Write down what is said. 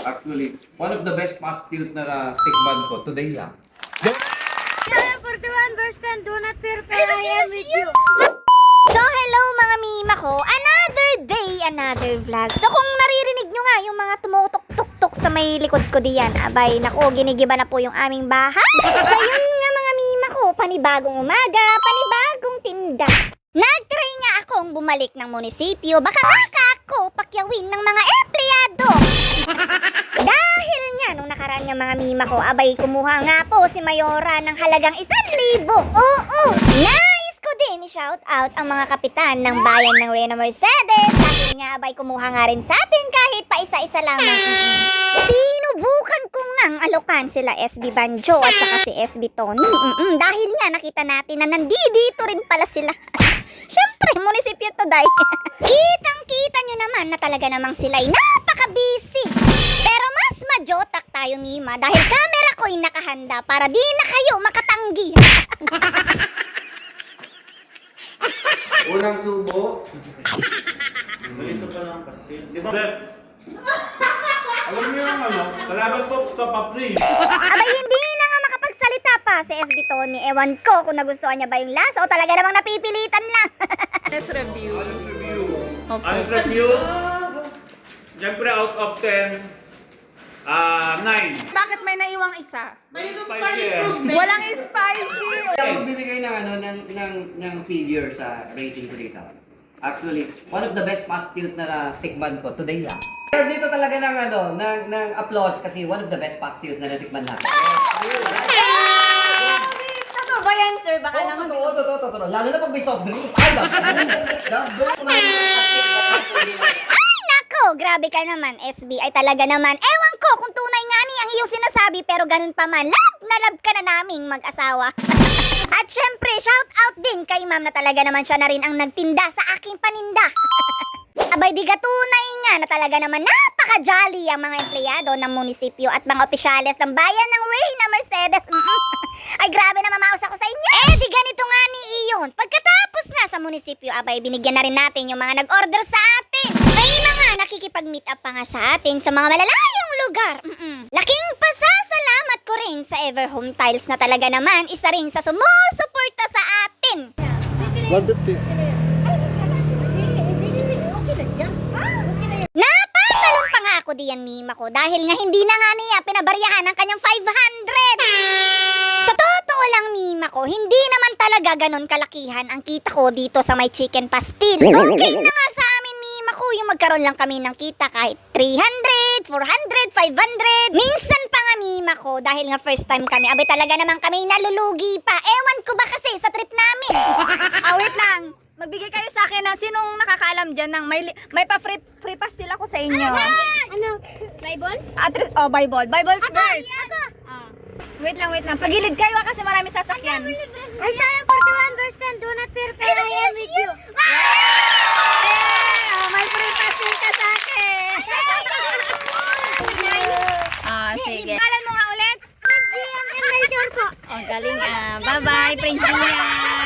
Actually, one of the best pastilles na tikman ko today lang. Isaiah 41 verse 10, do not fear, for I am with you. So hello mga mima ko, another day, another vlog. So kung naririnig nyo nga yung mga tumutok-tuk-tuk sa may likod ko diyan, abay naku, ginigiba na po yung aming bahay. So yun nga mga mima ko, panibagong umaga, panibagong tinda. Nag-try nga akong bumalik ng munisipyo, baka ako pakyawin ng mga empleyado. Dahil nga nung nakaraan nga mga mima ko, abay kumuha nga po si Mayora ng halagang 1,000. Oo, nais ko din i-shout out ang mga kapitan ng bayan ng Reyna Mercedes. Dahil nga abay kumuha nga rin sa atin kahit pa isa-isa lamang. Sinubukan ko ngang alokan sila SB Banjo at saka si SB Tony. Dahil nga nakita natin na nandito rin pala sila. Siyempre, munisipyo to, day. Kitang-kita nyo naman na talaga namang sila'y napaka-busy. Pero mas majotak tayo, mima, dahil camera ko'y nakahanda para di na kayo makatanggi. Unang subo. Malito pa lang pastil. Di ba, Beth? Alam niyo yung ano? Kalaban po sa pa-free. Abay, hindi na nga makapagsalita pa si SB Tony. Ewan ko kung nagustuhan niya ba yung lasa o talaga namang napipilitan lang. Let's review. Honest review. Siyempre, out of 10, 9. Bakit may naiwang isa? Spicy. Walang spicy. Ako bibigay ng ano ng figure sa rating ko dito. Actually, one of the best pastilles na tikman ko today lang. Pero dito talaga ng ano ng applause kasi one of the best pastilles na natikman natin. Totoo ba yan, sir? Baka Oo, naman. totoo. Lalo na pag may soft drink. Ay, Ay, nako! Grabe ka naman, SB. Ay talaga naman. Ewan ko kung tunay nga ni ang iyong sinasabi, pero ganun pa man. Love ka na naming mag-asawa. At syempre, shout out din kay ma'am na talaga naman siya na rin ang nagtinda sa aking paninda. Abay, di katunay nga na talaga naman napaka-jolly ang mga empleyado ng munisipyo at mga opisyales ng bayan ng Reyna Mercedes. Ay, grabe na mamaos ako sa inyo. Eh, di ganito nga ni iyon. Pagkatapos nga sa munisipyo, abay, binigyan na rin natin yung mga nag-order sa atin. May mga nakikipag-meet up pa nga sa atin sa mga malalayong lugar. Laking pasasalamat ko rin sa Everhome Tiles na talaga naman isa rin sa sumusuporta sa atin. 150. Napatalon pa nga ako diyan, mima ko, dahil nga hindi na nga niya pinabaryahan ang kanyang 500. Sa totoo lang, mima ko, hindi naman talaga ganon kalakihan ang kita ko dito sa may chicken pastil. Okay na nga sa amin, mima ko, yung magkaroon lang kami ng kita kahit 300, 400, 500. Minsan pa nga, mima ko, dahil nga first time kami, abay talaga naman kami nalulugi pa. Ewan ko ba kasi sa trip namin. Wait lang. Magbigay kayo sa akin na sinong nakakaalam dyan ng may pa-free pastil ako sa inyo. Ano? Bible? Bible. Bible verse. Ako! Wait lang. Pagilid kayo kasi marami sasakyan. Isaiah 41 verse 10, do not fear, for I am with you. May free pastil ka sa akin. Sige. Kalan mo nga ulit? Prince Ian and Melchor po. Galing. Bye-bye, Prince Ian.